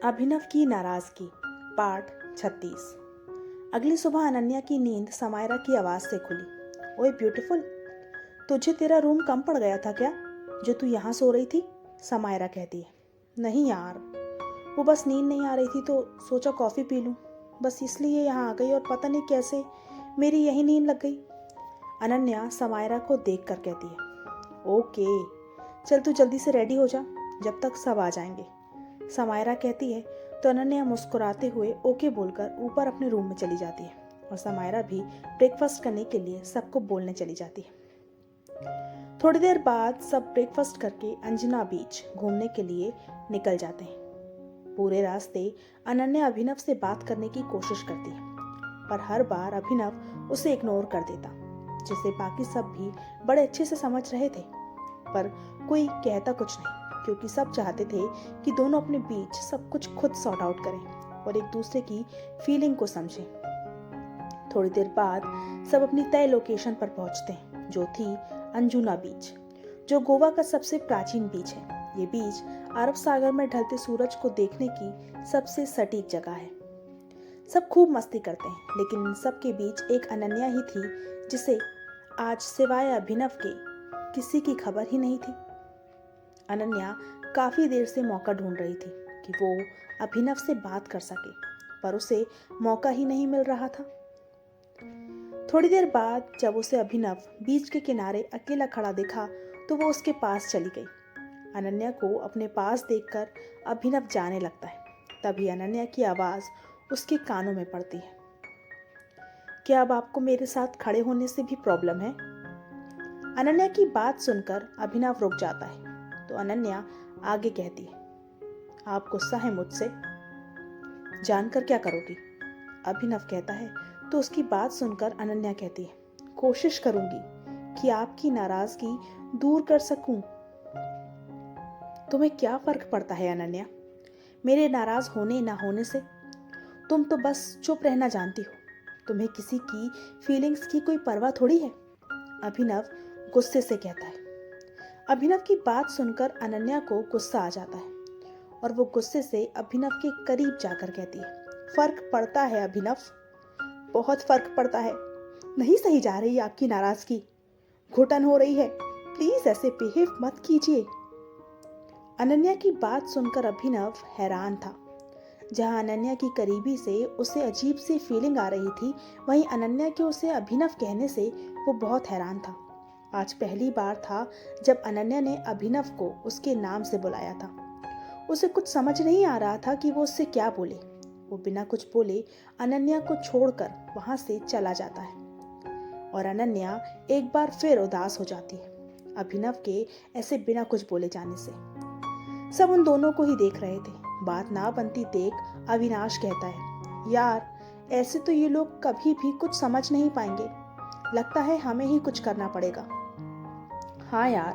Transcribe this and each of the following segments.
अभिनव की नाराजगी पार्ट 36। अगली सुबह अनन्या की नींद समायरा की आवाज से खुली। ओए ब्यूटीफुल, तुझे तेरा रूम कम पड़ गया था क्या जो तू यहाँ सो रही थी? समायरा कहती है। नहीं यार, वो बस नींद नहीं आ रही थी तो सोचा कॉफ़ी पी लूँ, बस इसलिए यहाँ आ गई और पता नहीं कैसे मेरी यही नींद लग गई। अनन्या समायरा को देख कर कहती है। ओके, चल तू जल्दी से रेडी हो जा, जब तक सब आ जाएंगे। समायरा कहती है तो अनन्या मुस्कुराते हुए ओके बोलकर ऊपर अपने रूम में चली जाती है और समायरा भी ब्रेकफास्ट करने के लिए सबको बोलने चली जाती है। थोड़ी देर बाद सब ब्रेकफास्ट करके अंजना बीच घूमने के लिए निकल जाते हैं। पूरे रास्ते अनन्या अभिनव से बात करने की कोशिश करती है, पर हर बार अभिनव उसे इग्नोर कर देता, जिसे बाकी सब भी बड़े अच्छे से समझ रहे थे, पर कोई कहता कुछ नहीं, क्योंकि सब चाहते थे कि दोनों अपने बीच सब कुछ खुद सॉर्ट आउट करें और एक दूसरे की फीलिंग को समझें। थोड़ी देर बाद सब अपनी तय लोकेशन पर पहुंचते हैं, जो थी अंजुना बीच, जो गोवा का सबसे प्राचीन बीच है। ये बीच अरब सागर में ढलते सूरज को देखने की सबसे सटीक जगह है। सब खूब मस्ती करते हैं, लेकिन इन सब के बीच एक अनन्या ही थी जिसे आज सिवाय अभिनव के किसी की खबर ही नहीं थी। अनन्या काफी देर से मौका ढूंढ रही थी कि वो अभिनव से बात कर सके, पर उसे मौका ही नहीं मिल रहा था। थोड़ी देर बाद जब उसे अभिनव बीच के किनारे अकेला खड़ा दिखा तो वो उसके पास चली गई। अनन्या को अपने पास देखकर अभिनव जाने लगता है। तभी अनन्या की आवाज उसके कानों में पड़ती है। क्या अब आपको मेरे साथ खड़े होने से भी प्रॉब्लम है? अनन्या की बात सुनकर अभिनव रुक जाता है तो अनन्या आगे कहती है, आप गुस्सा है मुझसे? जानकर क्या करोगी? अभिनव कहता है तो उसकी बात सुनकर अनन्या कहती है, कोशिश करूंगी कि आपकी नाराजगी दूर कर सकूं। तुम्हें क्या फर्क पड़ता है अनन्या, मेरे नाराज होने ना होने से? तुम तो बस चुप रहना जानती हो, तुम्हें किसी की फीलिंग्स की कोई परवाह थोड़ी है। अभिनव गुस्से से कहता है। अभिनव की बात सुनकर अनन्या को गुस्सा आ जाता है और वो गुस्से से अभिनव के करीब जाकर कहती है, फर्क पड़ता है अभिनव, बहुत फर्क पड़ता है। नहीं सही जा रही आपकी नाराजगी, घुटन हो रही है, प्लीज ऐसे बिहेव मत कीजिए। अनन्या की बात सुनकर अभिनव हैरान था। जहां अनन्या की करीबी से उसे अजीब सी फीलिंग आ रही थी, वहीं अनन्या के उसे अभिनव कहने से वो बहुत हैरान था। आज पहली बार था जब अनन्या ने अभिनव को उसके नाम से बुलाया था। उसे कुछ समझ नहीं आ रहा था कि वो उससे क्या बोले। वो बिना कुछ बोले अनन्या को छोड़कर वहां से चला जाता है और अनन्या एक बार फिर उदास हो जाती है अभिनव के ऐसे बिना कुछ बोले जाने से। सब उन दोनों को ही देख रहे थे। बात ना बनती देख अविनाश कहता है, यार ऐसे तो ये लोग कभी भी कुछ समझ नहीं पाएंगे, लगता है हमें ही कुछ करना पड़ेगा। हाँ यार,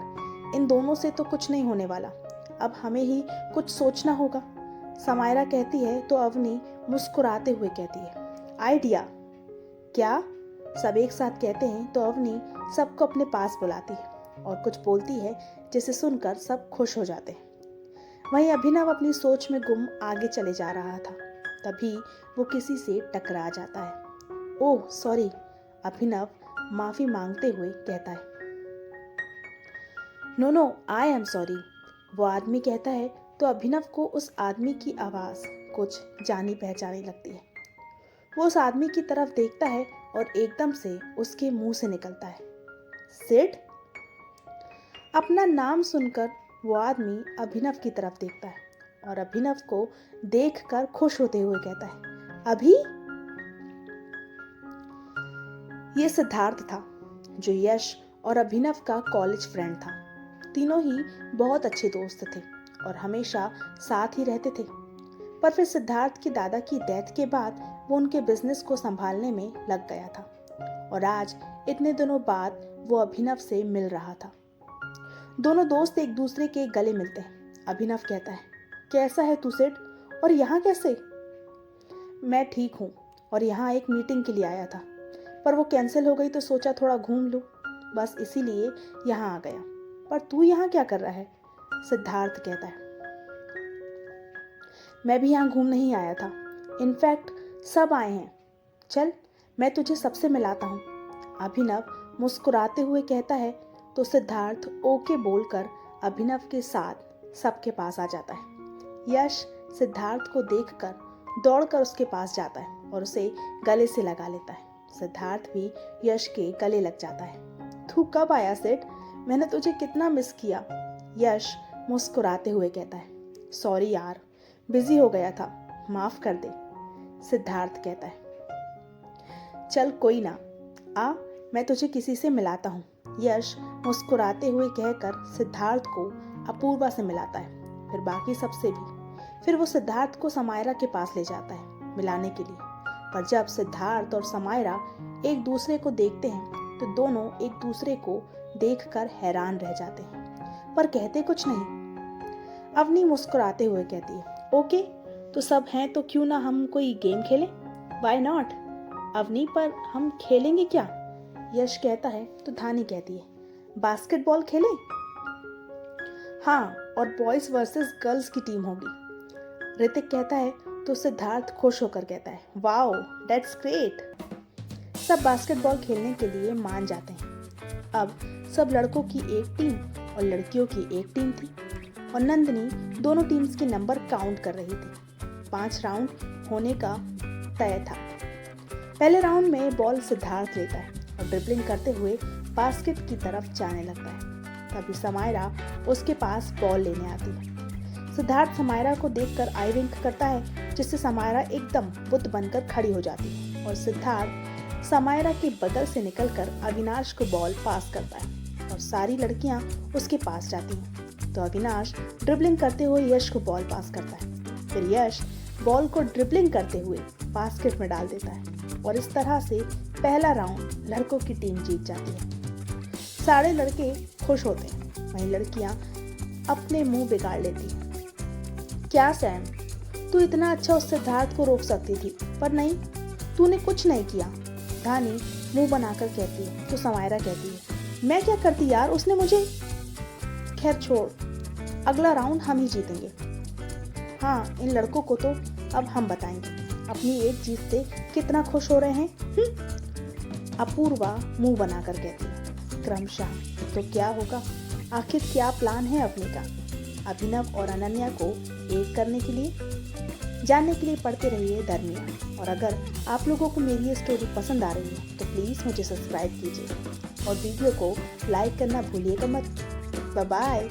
इन दोनों से तो कुछ नहीं होने वाला, अब हमें ही कुछ सोचना होगा। समायरा कहती है तो अवनी मुस्कुराते हुए कहती है, आइडिया। क्या? सब एक साथ कहते हैं तो अवनी सबको अपने पास बुलाती है और कुछ बोलती है जिसे सुनकर सब खुश हो जाते हैं। वहीं अभिनव अपनी सोच में गुम आगे चले जा रहा था। तभी वो किसी से टकरा जाता है। ओह सॉरी, अभिनव माफी मांगते हुए कहता है। नो आई एम सॉरी, वो आदमी कहता है तो अभिनव को उस आदमी की आवाज कुछ जानी पहचानी लगती है। वो उस आदमी की तरफ देखता है और एकदम से उसके मुंह से निकलता है, सिड। अपना नाम सुनकर वो आदमी अभिनव की तरफ देखता है और अभिनव को देखकर खुश होते हुए कहता है, अभी? ये सिद्धार्थ था, जो यश और अभिनव का कॉलेज फ्रेंड था। तीनों ही बहुत अच्छे दोस्त थे और हमेशा साथ ही रहते थे। पर फिर सिद्धार्थ के दादा की डेथ के बाद वो उनके बिजनेस को संभालने में लग गया था और आज इतने दिनों बाद वो अभिनव से मिल रहा था। दोनों दोस्त एक दूसरे के गले मिलते हैं। अभिनव कहता है, कैसा है तू सिड, और यहाँ कैसे? मैं ठीक हूँ और यहाँ एक मीटिंग के लिए आया था, पर वो कैंसिल हो गई तो सोचा थोड़ा घूम लूँ, बस इसीलिए यहाँ आ गया। पर तू यहाँ क्या कर रहा है? सिद्धार्थ कहता है, मैं भी यहाँ घूम नहीं आया था, इनफैक्ट सब आए हैं। चल मैं तुझे सबसे मिलाता हूँ। अभिनव मुस्कुराते हुए कहता है तो सिद्धार्थ ओके बोलकर अभिनव के साथ सबके पास आ जाता है। यश सिद्धार्थ को देखकर दौड़कर उसके पास जाता है और उसे गले से लगा लेता है। सिद्धार्थ भी यश के गले लग जाता है। तू कब आया सेठ, मैंने तुझे कितना मिस किया। यश मुस्कुराते हुए कहता है सॉरी यार, बिजी हो गया था, माफ कर दे। सिद्धार्थ कहता है चल कोई ना, आ मैं तुझे किसी से मिलाता हूँ। यश मुस्कुराते हुए कहकर सिद्धार्थ को अपूर्वा से मिलाता है, फिर बाकी सबसे भी। फिर वो सिद्धार्थ को समायरा के पास ले जाता है मिलाने के लिए। पर जब सिद्धार्थ और समायरा एक दूसरे को देखते हैं तो दोनों एक दूसरे को देखकर हैरान रह जाते हैं, पर कहते कुछ नहीं। अवनी मुस्कुराते हुए कहती है ओके, तो सब हैं तो क्यों ना हम कोई गेम खेलें। वाई नॉट अवनी, पर हम खेलेंगे क्या। यश कहता है तो धानी कहती है बास्केटबॉल खेलें। हाँ, और बॉयज वर्सेस गर्ल्स की टीम होगी। ऋतिक कहता है तो सिद्धार्थ खुश होकर कहता है वाओ दैट्स ग्रेट। सब बास्केटबॉल खेलने के लिए मान जाते हैं। अब सब लड़कों की एक टीम और लड़कियों की एक टीम थी और नंदिनी दोनों टीम्स के नंबर काउंट कर रही थी। 5 राउंड होने का तय था। पहले राउंड में बॉल सिद्धार्थ लेता है और ड्रिबलिंग करते हुए बास्केट की तरफ जाने लगता है। तभी समायरा उसके पास बॉल लेने आती है। सिद्धार्थ समायरा को देखकर आई विंक करता है, जिससे समायरा एकदम बुत बनकर खड़ी हो जाती है और सिद्धार्थ समायरा के बगल से निकलकर अविनाश को बॉल पास करता है और सारी लड़कियां उसके पास जाती हैं। तो अविनाश ड्रिबलिंग करते हुए यश को बॉल पास करता है। फिर यश बॉल को ड्रिबलिंग करते हुए बास्केट में डाल देता है और इस तरह से पहला राउंड लड़कों की टीम जीत जाती है। सारे लड़के खुश होते हैं, वहीं लड़कियां अपने मुंह बिगाड़ लेती हैं। क्या सैम, तू इतना अच्छा उस सिद्धार्थ को रोक सकती थी, पर नहीं, तूने कुछ नहीं किया। धानी मुंह बनाकर कहती है तो समायरा कहती है मैं क्या करती यार, उसने मुझे। खैर छोड़, अगला राउंड हम ही जीतेंगे। हाँ, इन लड़कों को तो अब हम बताएंगे अपनी एक जीत से कितना खुश हो रहे हैं। अपूर्वा मुंह बनाकर कहती है क्रमशः तो क्या होगा, आखिर क्या प्लान है अपने का अभिनव और अनन्या को एक करने के लिए। जानने के लिए पढ़ते रहिए दरमियान। और अगर आप लोगों को मेरी ये स्टोरी पसंद आ रही है तो प्लीज़ मुझे सब्सक्राइब कीजिए और वीडियो को लाइक करना भूलिएगा मत। Bye bye.